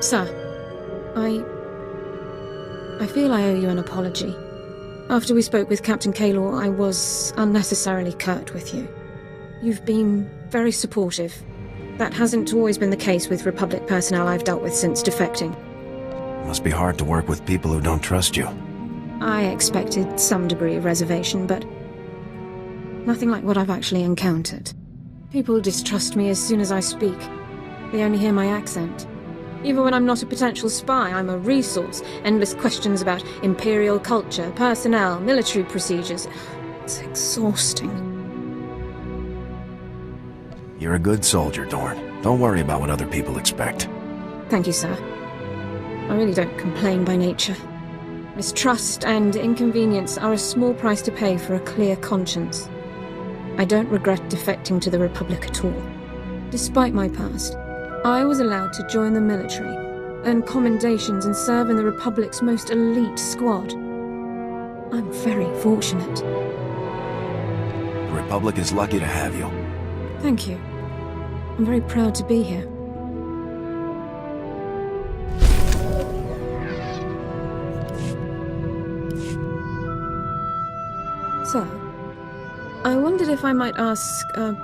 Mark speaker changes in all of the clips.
Speaker 1: Sir, I feel I owe you an apology. After we spoke with Captain Kaylor, I was unnecessarily curt with you. You've been very supportive. That hasn't always been the case with Republic personnel I've dealt with since defecting.
Speaker 2: It must be hard to work with people who don't trust you.
Speaker 1: I expected some degree of reservation, but nothing like what I've actually encountered. People distrust me as soon as I speak. They only hear my accent. Even when I'm not a potential spy, I'm a resource. Endless questions about Imperial culture, personnel, military procedures. It's exhausting.
Speaker 2: You're a good soldier, Dorn. Don't worry about what other people expect.
Speaker 1: Thank you, sir. I really don't complain by nature. Mistrust and inconvenience are a small price to pay for a clear conscience. I don't regret defecting to the Republic at all. Despite my past, I was allowed to join the military, earn commendations and serve in the Republic's most elite squad. I'm very fortunate.
Speaker 2: The Republic is lucky to have you.
Speaker 1: Thank you. I'm very proud to be here. So, I wondered if I might ask a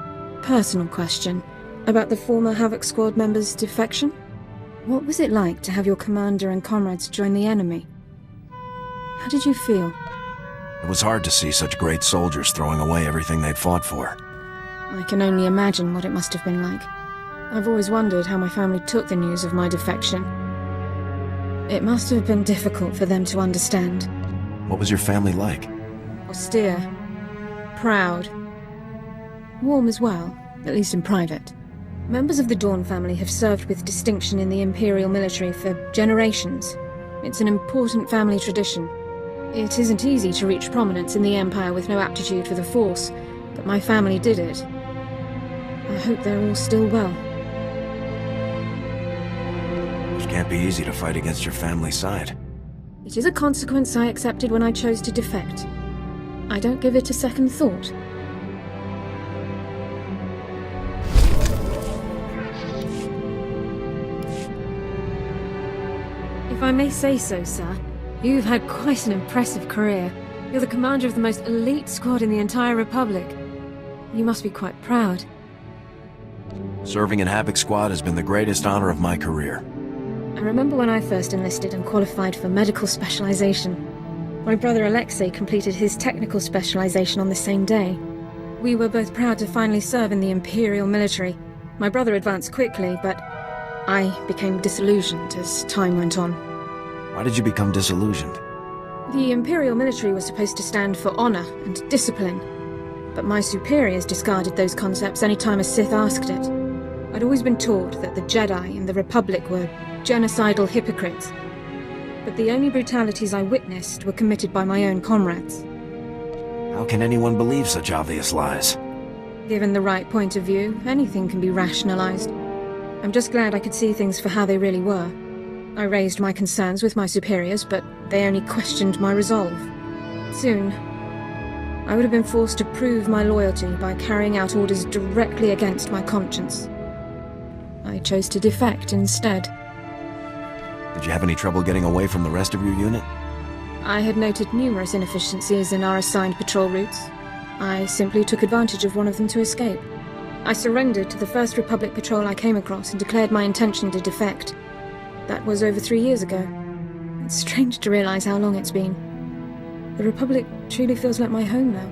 Speaker 1: personal question about the former Havoc Squad member's defection. What was it like to have your commander and comrades join the enemy? How did you feel?
Speaker 2: It was hard to see such great soldiers throwing away everything they'd fought for.
Speaker 1: I can only imagine what it must have been like. I've always wondered how my family took the news of my defection. It must have been difficult for them to understand.
Speaker 2: What was your family like?
Speaker 1: Austere. Proud. Warm as well, at least in private. Members of the Dawn family have served with distinction in the Imperial military for generations. It's an important family tradition. It isn't easy to reach prominence in the Empire with no aptitude for the Force, but my family did it. I hope they're all still well.
Speaker 2: It can't be easy to fight against your family's side.
Speaker 1: It is a consequence I accepted when I chose to defect. I don't give it a second thought. If I may say so, sir, you've had quite an impressive career. You're the commander of the most elite squad in the entire Republic. You must be quite proud.
Speaker 2: Serving in Havoc Squad has been the greatest honor of my career.
Speaker 1: I remember when I first enlisted and qualified for medical specialization. My brother Alexei completed his technical specialization on the same day. We were both proud to finally serve in the Imperial military. My brother advanced quickly, but I became disillusioned as time went on.
Speaker 2: Why did you become disillusioned?
Speaker 1: The Imperial military was supposed to stand for honor and discipline, but my superiors discarded those concepts any time a Sith asked it. I'd always been taught that the Jedi in the Republic were genocidal hypocrites, but the only brutalities I witnessed were committed by my own comrades.
Speaker 2: How can anyone believe such obvious lies?
Speaker 1: Given the right point of view, anything can be rationalized. I'm just glad I could see things for how they really were. I raised my concerns with my superiors, but they only questioned my resolve. Soon, I would have been forced to prove my loyalty by carrying out orders directly against my conscience. I chose to defect instead.
Speaker 2: Did you have any trouble getting away from the rest of your unit?
Speaker 1: I had noted numerous inefficiencies in our assigned patrol routes. I simply took advantage of one of them to escape. I surrendered to the first Republic patrol I came across and declared my intention to defect. That was over 3 years ago. It's strange to realize how long it's been. The Republic truly feels like my home now.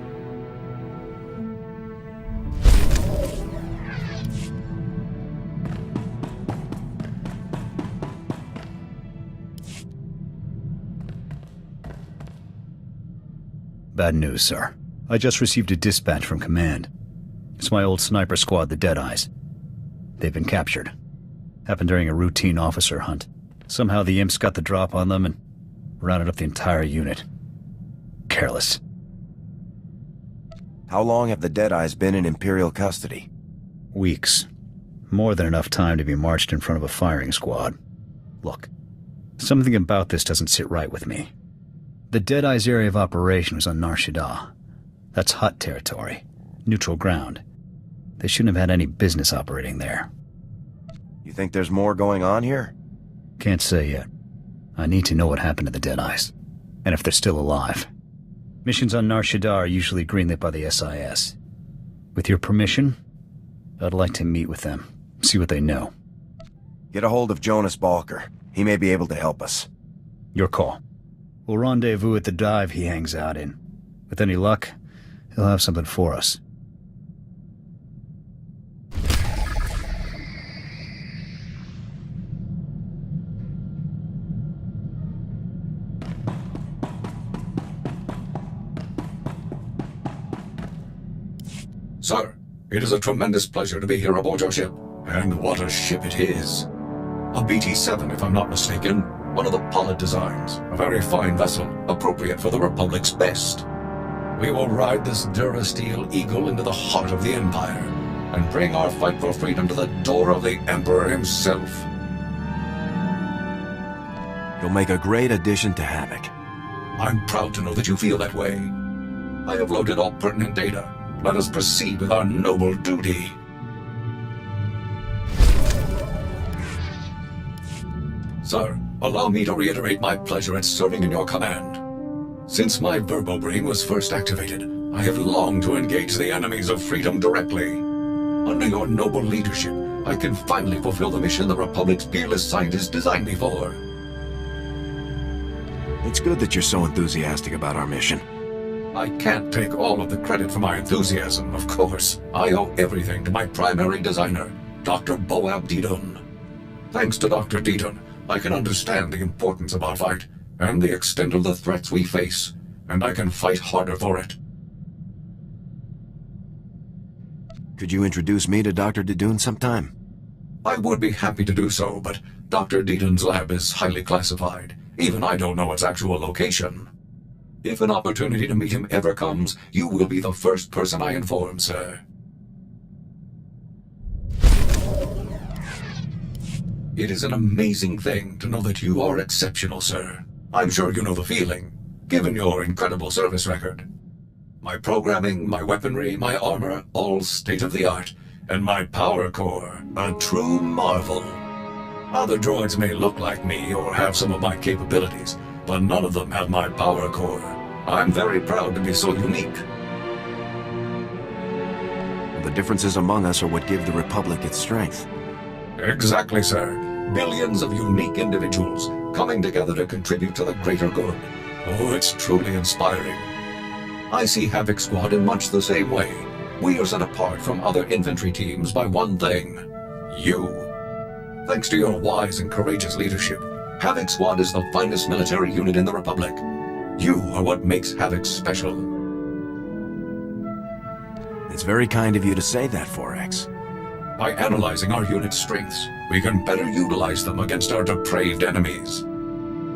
Speaker 3: Bad news, sir. I just received a dispatch from command. It's my old sniper squad, the Deadeyes. They've been captured. Happened during a routine officer hunt. Somehow the imps got the drop on them and rounded up the entire unit. Careless.
Speaker 2: How long have the Deadeyes been in Imperial custody?
Speaker 3: Weeks. More than enough time to be marched in front of a firing squad. Look, something about this doesn't sit right with me. The Deadeyes' area of operation was on Nar Shaddaa. That's Hutt territory. Neutral ground. They shouldn't have had any business operating there.
Speaker 2: You think there's more going on here?
Speaker 3: Can't say yet. I need to know what happened to the Deadeyes, and if they're still alive. Missions on Nar Shaddaa are usually greenlit by the SIS. With your permission, I'd like to meet with them, see what they know.
Speaker 2: Get a hold of Jonas Balker. He may be able to help us.
Speaker 3: Your call. We'll rendezvous at the dive he hangs out in. With any luck, he'll have something for us.
Speaker 4: Sir, it is a tremendous pleasure to be here aboard your ship. And what a ship it is. A BT-7, if I'm not mistaken. One of the Pollard designs. A very fine vessel, appropriate for the Republic's best. We will ride this Durasteel Eagle into the heart of the Empire, and bring our fight for freedom to the door of the Emperor himself.
Speaker 2: You'll make a great addition to Havoc.
Speaker 4: I'm proud to know that you feel that way. I have loaded all pertinent data. Let us proceed with our noble duty. Sir, allow me to reiterate my pleasure at serving in your command. Since my verbobrain was first activated, I have longed to engage the enemies of freedom directly. Under your noble leadership, I can finally fulfill the mission the Republic's fearless scientists designed me for.
Speaker 2: It's good that you're so enthusiastic about our mission.
Speaker 4: I can't take all of the credit for my enthusiasm, of course. I owe everything to my primary designer, Dr. Boab Deedon. Thanks to Dr. Deedon, I can understand the importance of our fight, and the extent of the threats we face, and I can fight harder for it.
Speaker 2: Could you introduce me to Dr. Deedon sometime?
Speaker 4: I would be happy to do so, but Dr. Deedon's lab is highly classified. Even I don't know its actual location. If an opportunity to meet him ever comes, you will be the first person I inform, sir. It is an amazing thing to know that you are exceptional, sir. I'm sure you know the feeling, given your incredible service record. My programming, my weaponry, my armor, all state-of-the-art, and my power core, a true marvel. Other droids may look like me or have some of my capabilities, but none of them have my power core. I'm very proud to be so unique.
Speaker 2: The differences among us are what give the Republic its strength.
Speaker 4: Exactly, sir. Billions of unique individuals coming together to contribute to the greater good. Oh, it's truly inspiring. I see Havoc Squad in much the same way. We are set apart from other infantry teams by one thing. You. Thanks to your wise and courageous leadership, Havoc Squad is the finest military unit in the Republic. You are what makes Havoc special.
Speaker 2: It's very kind of you to say that, 4X.
Speaker 4: By analyzing our unit's strengths, we can better utilize them against our depraved enemies.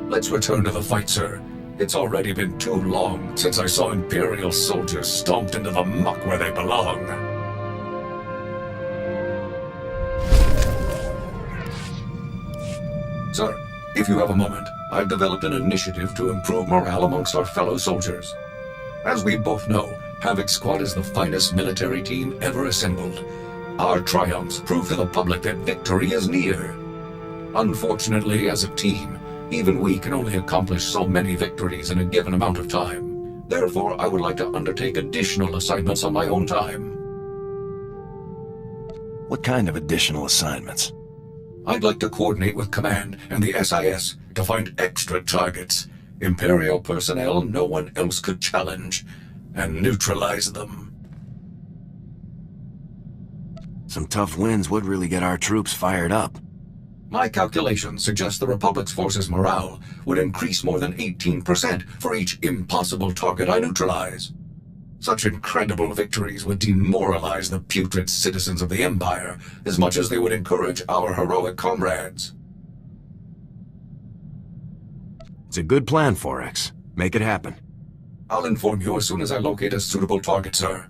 Speaker 4: Let's return to the fight, sir. It's already been too long since I saw Imperial soldiers stomped into the muck where they belong. Sir, if you have a moment, I've developed an initiative to improve morale amongst our fellow soldiers. As we both know, Havoc Squad is the finest military team ever assembled. Our triumphs prove to the public that victory is near. Unfortunately, as a team, even we can only accomplish so many victories in a given amount of time. Therefore, I would like to undertake additional assignments on my own time.
Speaker 2: What kind of additional assignments?
Speaker 4: I'd like to coordinate with Command and the SIS to find extra targets, Imperial personnel no one else could challenge, and neutralize them.
Speaker 2: Some tough wins would really get our troops fired up.
Speaker 4: My calculations suggest the Republic's forces' morale would increase more than 18% for each impossible target I neutralize. Such incredible victories would demoralize the putrid citizens of the Empire as much as they would encourage our heroic comrades.
Speaker 2: It's a good plan, 4X. Make it happen.
Speaker 4: I'll inform you as soon as I locate a suitable target, sir.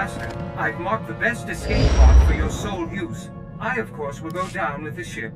Speaker 5: Master, I've marked the best escape pod for your sole use. I, of course, will go down with the ship.